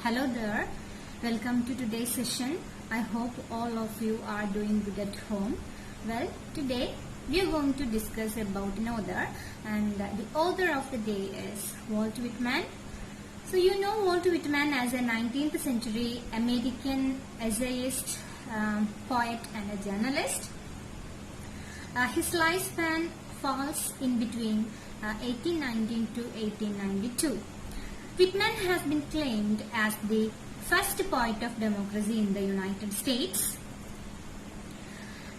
Hello there, welcome to today's session. I hope all of you are doing good at home. Well, today we are going to discuss about an author, and the author of the day is Walt Whitman. So you know Walt Whitman as a 19th century American essayist, poet and a journalist. His lifespan falls in between 1819 to 1892. Whitman has been claimed as the first poet of democracy in the United States.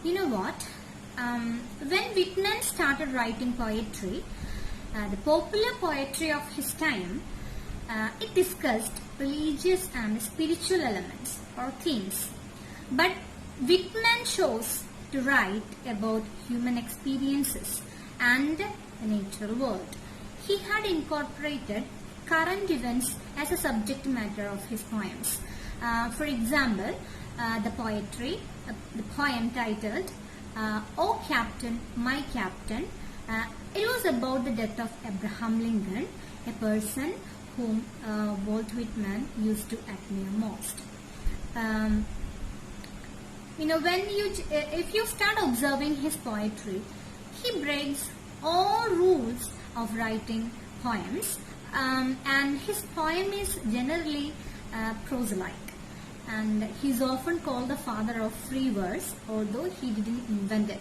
You know what? When Whitman started writing poetry, the popular poetry of his time, it discussed religious and spiritual elements or themes. But Whitman chose to write about human experiences and the natural world. He had incorporated current events as a subject matter of his poems. For example, the poem titled "O Captain, My Captain," it was about the death of Abraham Lincoln, a person whom Walt Whitman used to admire most. If you start observing his poetry, he breaks all rules of writing poems. And his poem is generally prose-like, and he is often called the father of free verse, although he didn't invent it.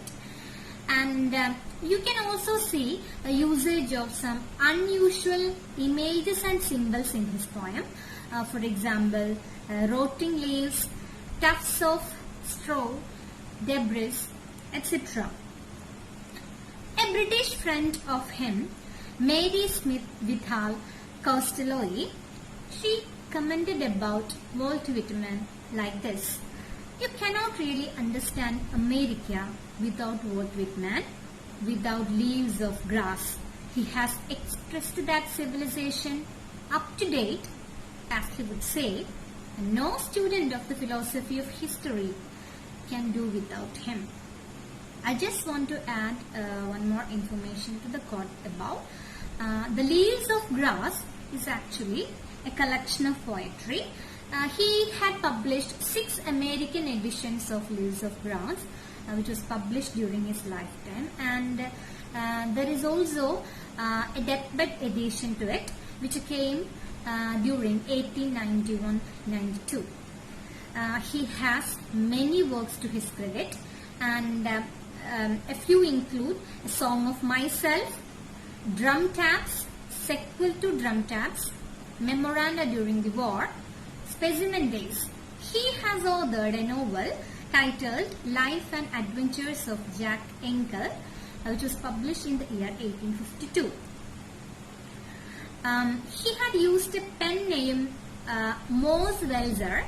And you can also see a usage of some unusual images and symbols in his poem. For example, rotting leaves, tufts of straw, debris, etc. A British friend of him, Mary Smith Withal Costello, she commented about Walt Whitman like this: "You cannot really understand America without Walt Whitman, without leaves of grass. He has expressed that civilization up to date, as he would say, and no student of the philosophy of history can do without him." I just want to add one more information to the quote above. The Leaves of Grass is actually a collection of poetry. He had published 6 American editions of Leaves of Grass, which was published during his lifetime, and there is also a deathbed edition to it, which came during 1891-92. He has many works to his credit, and a few include A Song of Myself, Drum Taps, Sequel to Drum Taps, Memoranda During the War, Specimen Days. He has authored a novel titled Life and Adventures of Jack Enkel, which was published in the year 1852. He had used a pen name Mose Welser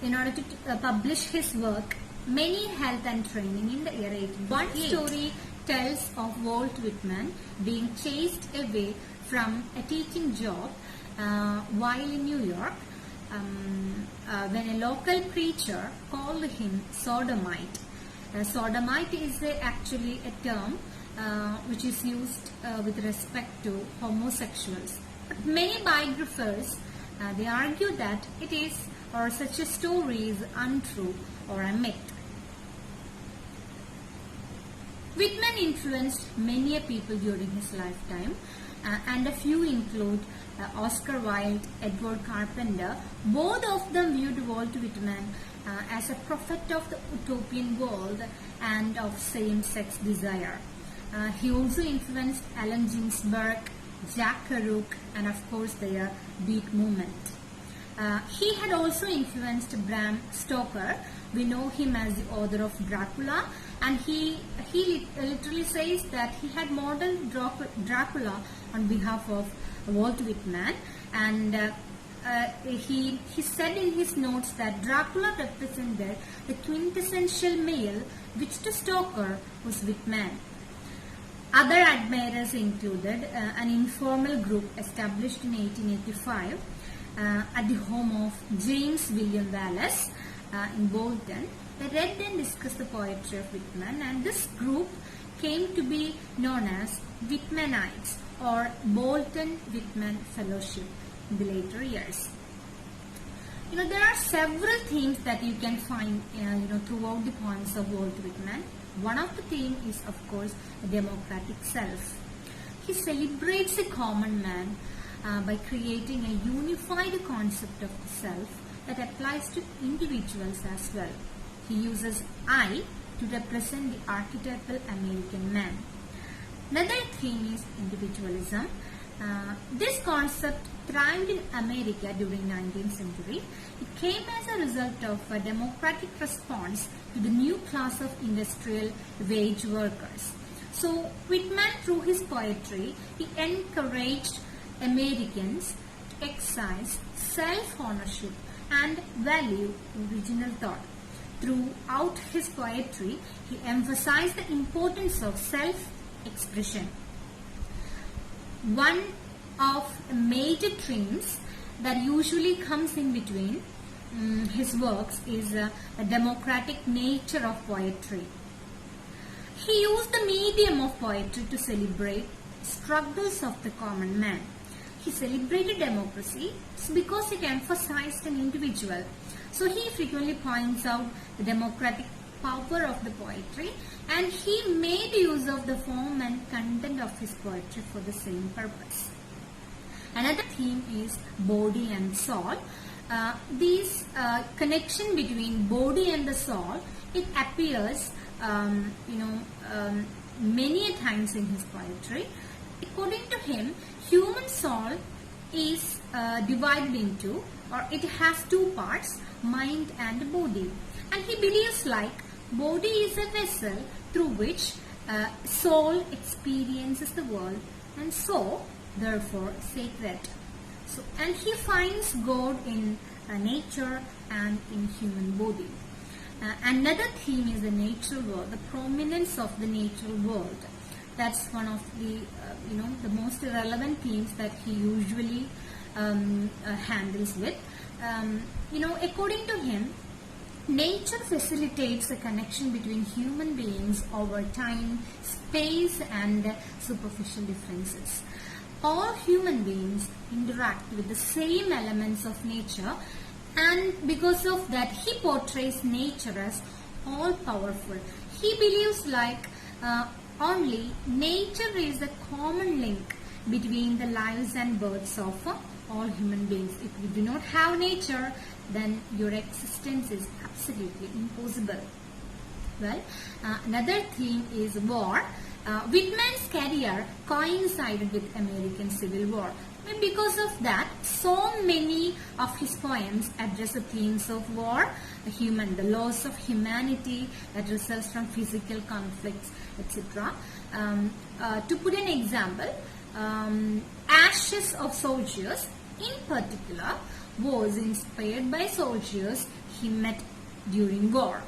in order to publish his work Many Health and Training in the year 1858. One story tells of Walt Whitman being chased away from a teaching job while in New York when a local preacher called him sodomite. Sodomite is actually a term which is used with respect to homosexuals. But many biographers they argue that it is, or such a story is untrue or a myth. Whitman influenced many people during his lifetime, and a few include Oscar Wilde, Edward Carpenter. Both of them viewed Walt Whitman as a prophet of the utopian world and of same-sex desire. He also influenced Allen Ginsberg, Jack Kerouac, and of course their Beat movement. He had also influenced Bram Stoker. We know him as the author of Dracula, and he literally says that he had modeled Dracula on behalf of Walt Whitman, and he said in his notes that Dracula represented the quintessential male, which to Stoker was Whitman. Other admirers included an informal group established in 1885 at the home of James William Wallace in Bolton. They read and discussed the poetry of Whitman, and this group came to be known as Whitmanites or Bolton Whitman Fellowship. in the later years. There are several themes that you can find throughout the poems of Walt Whitman. One of the themes is, of course, a democratic self. He celebrates the common man by creating a unified concept of the self that applies to individuals as well. He uses I to represent the archetypal American man. Another theme is individualism. This concept thrived in America during 19th century. It came as a result of a democratic response to the new class of industrial wage workers. So Whitman, through his poetry, he encouraged Americans to exercise self-ownership and value original thought. Throughout his poetry, he emphasized the importance of self-expression. One of the major themes that usually comes in between his works is the democratic nature of poetry. He used the medium of poetry to celebrate struggles of the common man. He celebrated democracy because it emphasized an individual. So he frequently points out the democratic power of the poetry, and he made use of the form and content of his poetry for the same purpose. Another theme is body and soul. This connection between body and the soul, it appears many a times in his poetry. According to him, human soul is divided into, or it has two parts, mind and body. And he believes body is a vessel through which soul experiences the world, and so therefore sacred. And he finds God in nature and in human body. Another theme is the natural world, the prominence of the natural world. That's one of the the most relevant themes that he usually handles with. According to him, nature facilitates the connection between human beings over time, space, and superficial differences. All human beings interact with the same elements of nature, and because of that, he portrays nature as all-powerful. He believes only nature is the common link between the lives and births of all human beings. If you do not have nature, then your existence is absolutely impossible. Well, another theme is war. Whitman's career coincided with American Civil War. And because of that, so many of his poems address the themes of war, the loss of humanity that results from physical conflicts, etc. To put an example, Ashes of Soldiers, in particular, was inspired by soldiers he met during war.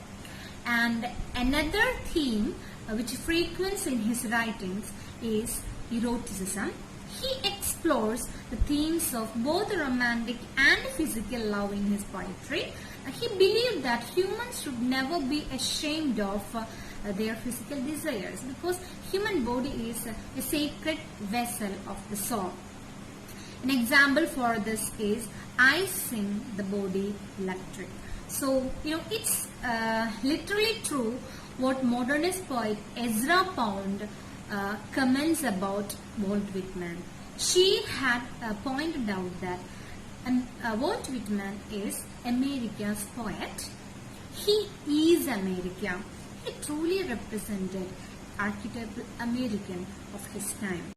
And another theme which frequents in his writings is eroticism. He explores the themes of both romantic and physical love in his poetry. He believed that humans should never be ashamed of their physical desires, because human body is a sacred vessel of the soul. An example for this is I Sing the Body Electric. So, it's literally true what modernist poet Ezra Pound comments about Walt Whitman. She had pointed out that Walt Whitman is America's poet. He is America. He truly represented archetypal American of his time.